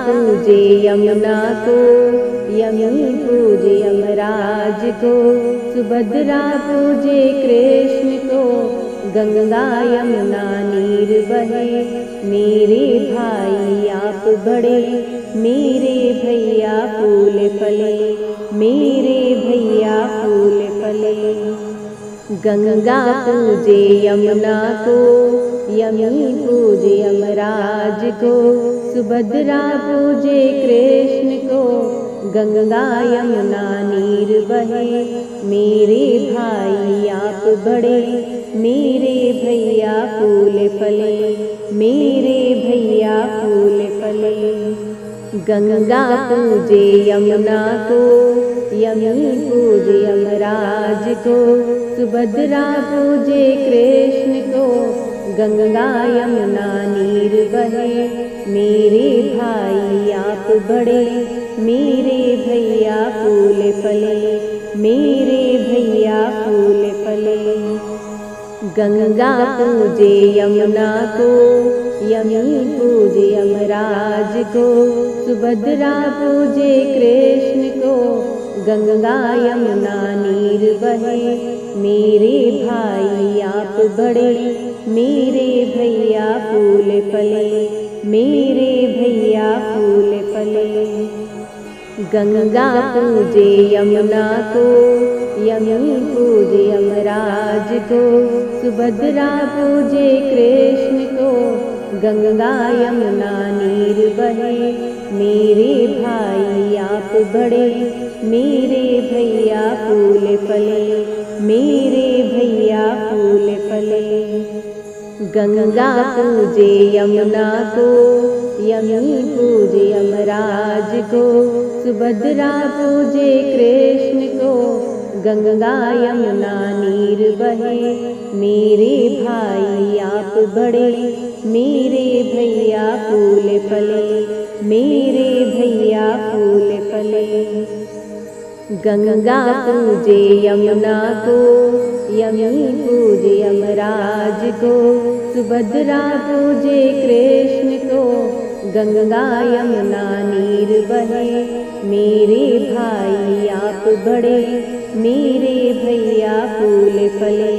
पूजे यमुना को, यमी पूजे यमराज को, सुभद्रा पूजे कृष्ण को, गंगा यमुना नीर बहे। मेरे भाई आप बड़े, मेरे भैया फूल फले, मेरे भैया फूल फले। गंगा पूजे यमुना को, यमी पूजे यमराज को, सुभद्रा पूजे कृष्ण को, गंगा यमुना नीर बहे। मेरे भाई आप बड़े, मेरे भैया फूल फले, मेरे भैया फूल फले। गंगा पूजे यमुना को, यमी पूजे यमराज को, सुभद्रा पूजे कृष्ण को, गंगा यमुना नीर बहे। मेरे भाई आप बड़े, मेरे भैया फूल फले, मेरे भैया फूल फले। गंगा पूजे यमुना को, यमी पूजे यमराज को, सुभद्रा पूजे कृष्ण को, गंगा यमुना नीर बहे। मेरे भाई आप बड़े, मेरे भैया फूल फले, मेरे भैया फूल फले। गंगा पूजे यमुना को, यमी पूजे यमराज को, सुभद्रा पूजे कृष्ण को, गंगा यमुना नीर बहे। मेरे भाई आप बड़े, मेरे भैया फूल फले, मेरे भैया फूल फले। गंगा पूजे यमुना को, यमी पूजे यमराज को, सुभद्रा पूजे कृष्ण को, गंगा यमुना नीर बहे। मेरे भाई आप बड़े, मेरे भैया फूल फले, मेरे भैया फूल फले। गंगा पूजे यमुना को, यमी पूजे यमराज को, सुभद्रा पूजे कृष्ण को, गंगा यमुना नीर बहे। मेरे भाई आप बड़े, मेरे भैया फूल फले,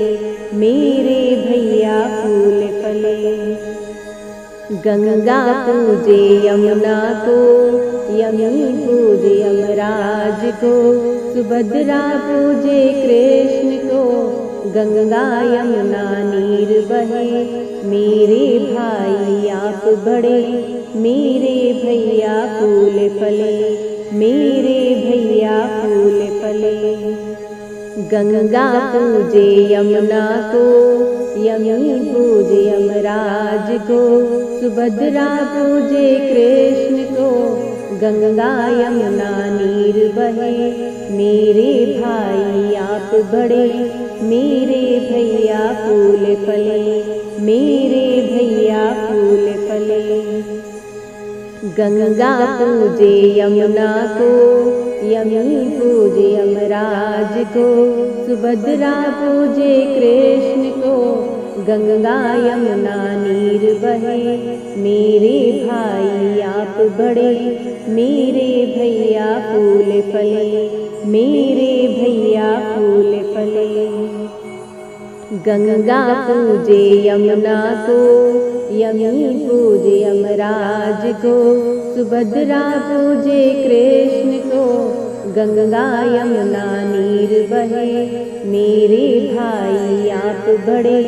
मेरे भैया फूल फले। गंगा पूजे यमुना को, यमी पूजे यमराज को, सुभद्रा पूजे कृष्ण को, गंगा यमुना नीर बहे। मेरे भाई आप बड़े, मेरे भैया फूल फले, मेरे भैया फूल फले। गंगा पूजे यमुना को, यमी पूजे यमराज को, सुभद्रा पूजे कृष्ण को, गंगा यमुना नीर बहे। मेरे भाई आप बड़े, मेरे भैया फूल फले, मेरे भैया फूल फले। गंगा पूजे यमुना को, यमी पूजे यमराज को, सुभद्रा पूजे कृष्ण को, गंगा यमुना नीर बहे। मेरे भाई आप बड़े, मेरे भैया फूल फले, मेरे भैया फूल फले। गंगा पूजे यमुना को, यमी पूजे यमराज को, सुभद्रा पूजे कृष्ण को, गंगा यमुना नीर बहे। मेरे भाई आप बड़े,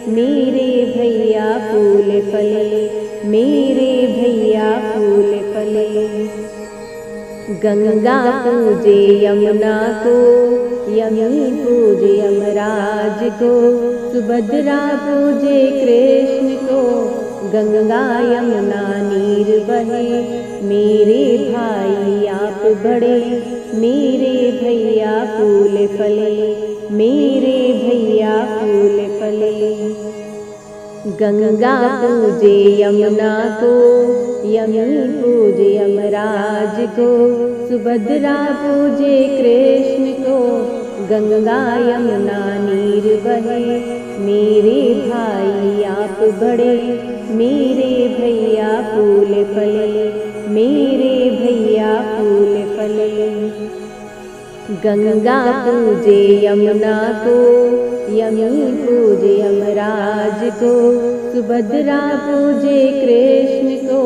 मेरे भैया फूल फले, मेरे भैया फूल फले। गंगा पूजे यमुना को, यमी पूजे यमराज को, सुभद्रा पूजे कृष्ण को, गंगा यमुना नीर बहे। मेरे भाई आप बड़े, मेरे भैया फूल फले, मेरे भैया फूल फले। गंगा पूजे यमुना को, यमी पूजे यमराज को, सुभद्रा पूजे कृष्ण को, गंगा यमुना नीर बहे। मेरे भाई आप बड़े, मेरे भैया फूल फले, मेरे भैया फूल फले। गंगा पूजे यमुना को, यमुनी पूजे यमराज को, सुभद्रा पूजे कृष्ण को,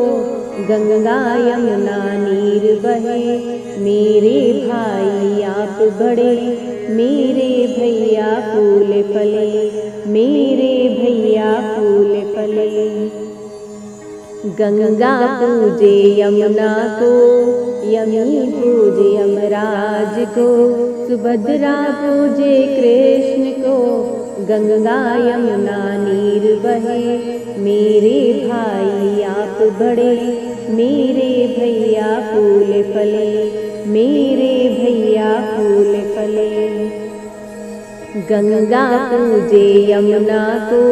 गंगा यमुना नीर बहे। मेरे भाई आप बड़े, मेरे भैया फूल फले, मेरे भैया फूल फले। गंगा पूजे यमुना को, यमुनी पूजे यमराज को, सुभद्रा पूजे कृष्ण को, गंगा यमुना नीर बहे। मेरे भाई आप बड़े, मेरे भैया फूल फले, मेरे भैया फूल फले। गंगा पूजे यमुना को,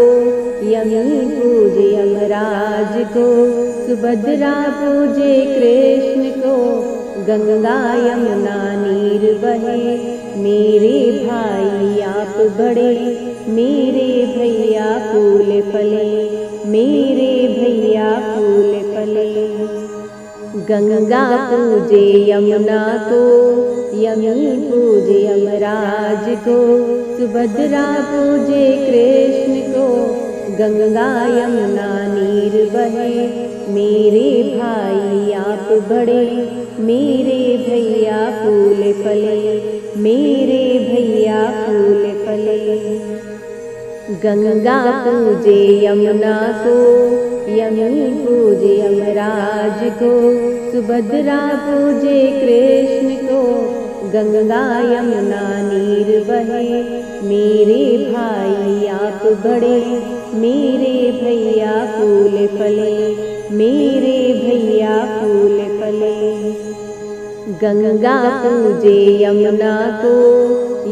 यमुनी पूजे यमराज को, सुभद्रा पूजे कृष्ण को, गंगा यमुना नीर बहे। मेरे भाई आप बड़े, मेरे भैया फूल फले, मेरे भैया फूल फले। गंगा पूजे यमुना को, यमुनी पूजे यमराज को, सुभद्रा पूजे कृष्ण को, गंगा यमुना नीर बहे। मेरे भाई आप बड़े, मेरे भैया फूल फले, मेरे भैया फूल फले। गंगा पूजे यमुना को, यमुनी पूजे यमराज को, सुभद्रा पूजे कृष्ण को, गंगा यमुना नीर बहे। मेरे भाई आप बड़े, मेरे भैया फूल फले, मेरे भैया फूल फले। गंगा पूजे यमुना को,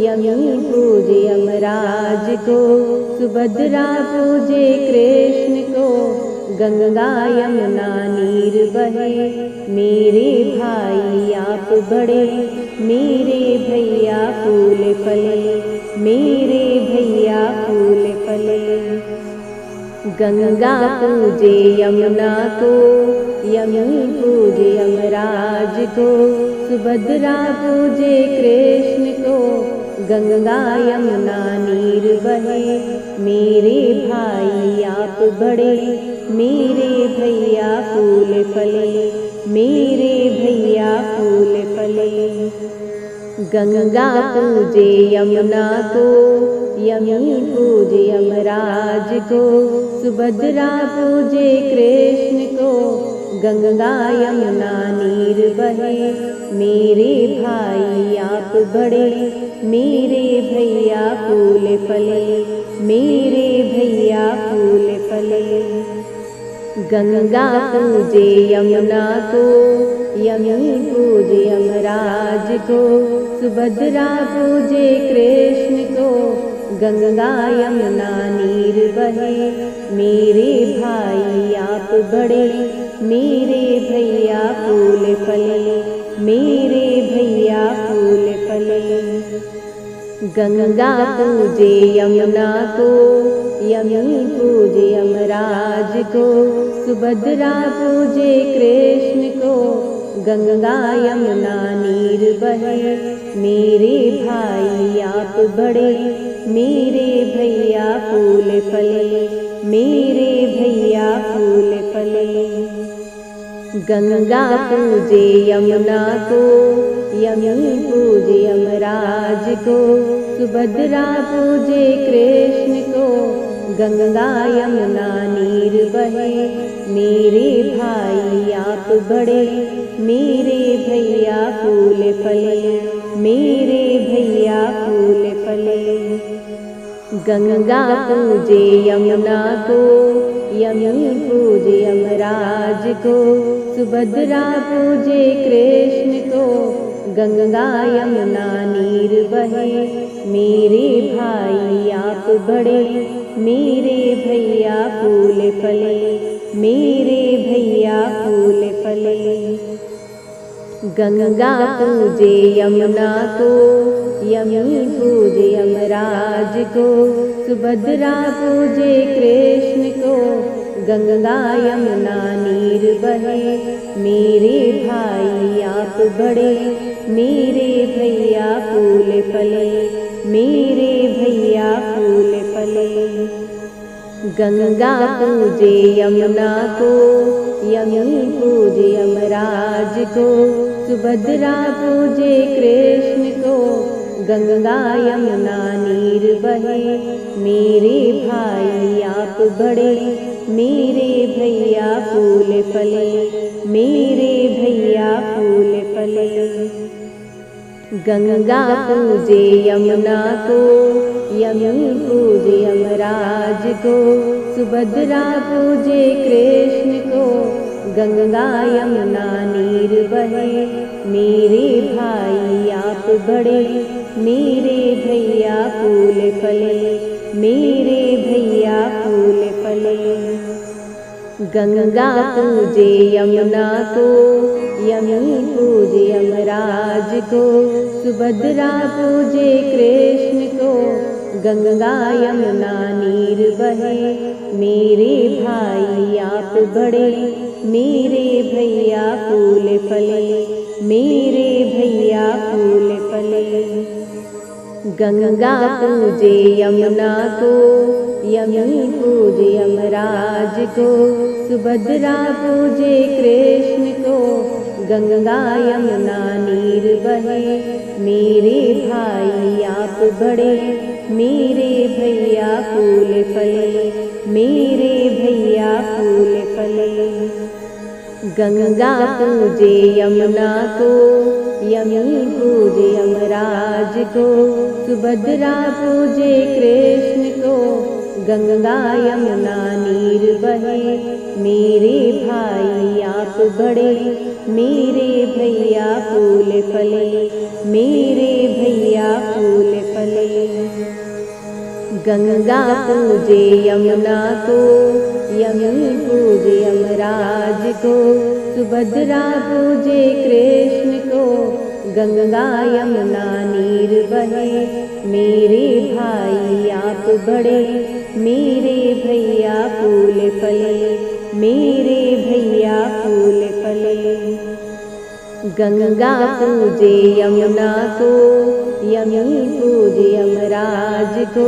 यमुनी पूजे यमराज को, सुभद्रा पूजे कृष्ण को, गंगा यमुना नीर बहे। मेरे भाई आप बड़े, मेरे भैया फूल फले, मेरे भैया फूल फले। गंगा पूजे यमुना को, यमुनी पूजे यमराज को, सुभद्रा पूजे कृष्ण को, गंगा यमुना नीर बहे। मेरे भाई आप बड़े, मेरे भैया फूल फले, मेरे भैया फूल फले। गंगा पूजे यमुना को, यमुनी पूजे यमराज को, सुभद्रा पूजे कृष्ण को, गंगा यमुना नीर बहे। मेरे भाई आप बड़े, मेरे भैया फूल फले, मेरे भैया फूल फले। गंगा पूजे यमुना को, यमुनी पूजे यमराज को, सुभद्रा पूजे कृष्ण को, गंगा यमुना नीर बहे। मेरे भाई आप बड़े, मेरे भैया फूल फले, मेरे भैया फूल फले। गंगा पूजे यमुना को, यमुनी पूजे यमराज को, सुभद्रा पूजे कृष्ण को, गंगा यमुना नीर बहे। मेरे भाई आप बड़े, मेरे भैया फूल फले, मेरे भैया फूल फले। गंगा पूजे यमुना को, यमुनी पूजे यमराज को, सुभद्रा पूजे कृष्ण को, गंगा यमुना नीर बहे। मेरे भाई आप बड़े, मेरे भैया फूल फले, मेरे भैया फूल फले। गंगा पूजे यमुना को, यमुनी पूजे यमराज को, सुभद्रा पूजे कृष्ण को, गंगा यमुना नीर बहे। मेरे भाई आप बड़े, मेरे भैया फूल फले, मेरे भैया फूल फले। गंगा पूजे यमुना को, यमुनी पूजे यमराज को, सुभद्रा पूजे कृष्ण को, गंगा यमुना नीर बहे। मेरे भाई आप बड़े, मेरे भैया फूल फले, मेरे भैया फूल फले। गंगा पूजे यमुना को, यमुनी पूजे यमराज को, सुभद्रा पूजे कृष्ण को, गंगा यमुना नीर बहे। मेरे भाई आप बड़े, मेरे भैया फूल फले, मेरे भैया फूल फले। गंगा पूजे यमुना को, यमुनी पूजे यमराज को, सुभद्रा पूजे कृष्ण को, गंगा यमुना नीर बहे। मेरे भाई आप बड़े, मेरे भैया फूल फले, मेरे भैया फूल फले। गंगा पूजे यमुना को, यमुनी पूजे यमराज को, सुभद्रा पूजे कृष्ण को, गंगा यमुना नीर बहे। मेरे भाई आप बड़े, मेरे भैया फूल फले, मेरे भैया फूल फले। गंगा पूजे यमुना को, यमुनी पूजे यमराज को, सुभद्रा पूजे कृष्ण को, गंगा यमुना नीर बहे। मेरे भाई आप बड़े, मेरे भैया फूल फले, मेरे भैया फूल फले। गंगा पूजे यमुना को, यमुनी पूजे यमराज को, सुभद्रा पूजे कृष्ण को, गंगा यमुना नीर बहे। मेरे भाई आप बड़े, मेरे भैया फूल फले, मेरे भैया फूल फले। गंगा पूजे यमुना को, यमुनी पूजे यमराज को, सुभद्रा पूजे कृष्ण को, गंगा यमुना नीर बहे। मेरे भाई आप बड़े, मेरे भैया फूल फले, मेरे भैया फूल फले। गंगा पूजे यमुना को, यमुनी पूजे यमराज को,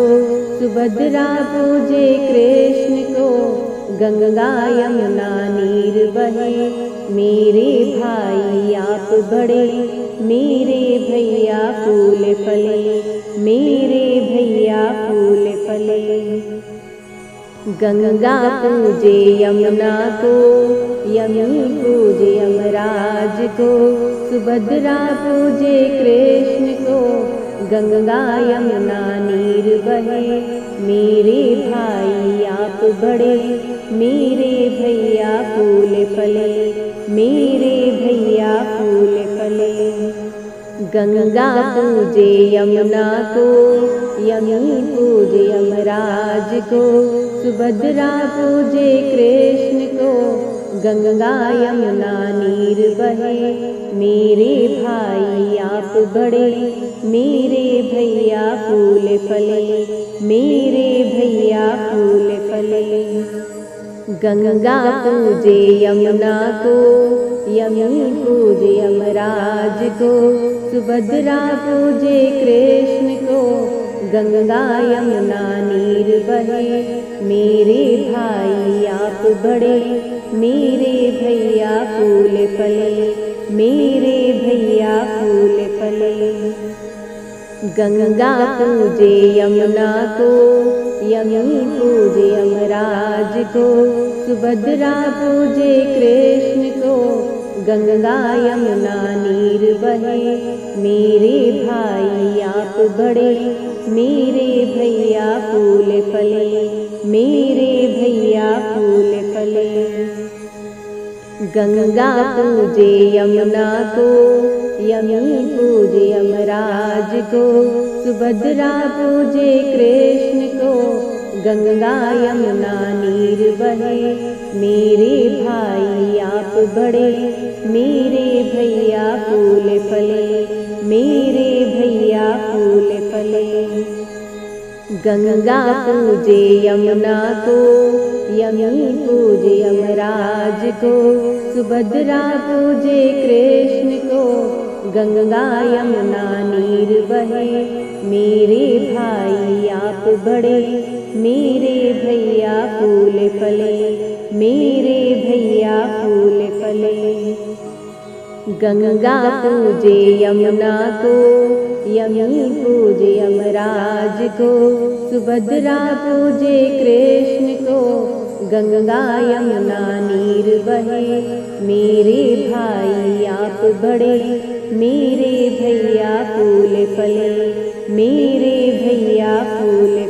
सुभद्रा पूजे कृष्ण को, गंगा यमुना नीर बहे। मेरे भाई आप बड़े, मेरे भैया फूल फले, मेरे भैया फूल फले। गंगा पूजे यमुना को, यमुनी पूजे यमराज को, सुभद्रा पूजे कृष्ण को, गंगा यमुना नीर बहे। मेरे भाई आप बड़े, मेरे भैया फूल फले, मेरे भैया फूल फले। गंगा पूजे यमुना को, यमुनी पूजे यमराज को, सुभद्रा पूजे कृष्ण को, गंगा यमुना नीर बहे। मेरे भाई आप बड़े, मेरे भैया फूल फले, मेरे भैया फूल फले। गंगा पूजे यमुना को, यमुनी पूजे यमराज को, सुभद्रा पूजे कृष्ण को, गंगा यमुना नीर बहे। मेरे भाई आप बड़े, मेरे भैया फूल फले, मेरे भैया फूल फले। गंगा पूजे यमुना को, यमुनी पूजे यमराज को, सुभद्रा पूजे कृष्ण को, गंगा यमुना नीर बहे। मेरे भाई आप बड़े, मेरे भैया फूल फले, मेरे भैया फूल फले। गंगा पूजे यमुना को, यमुनी पूजे यमराज को, सुभद्रा पूजे कृष्ण को, गंगा यमुना नीर बहे। मेरे भाई आप बड़े, मेरे भैया फूल फले, मेरे भैया फूल फले। गंगा पूजे यमुना को, यमी पूजे यमराज को, सुभद्रा पूजे कृष्ण को, गंगा यमुना नीर बहे। मेरे भाई आप बड़े, मेरे भैया फूल फले, मेरे भैया फूल फले। गंगा पूजे यमुना को, यमी पूजे यमराज को, सुभद्रा पूजे कृष्ण को, गंगा यमुना नीर बहे। मेरे भाई आप बड़े, मेरे भैया फूल फले, मेरे भैया फूल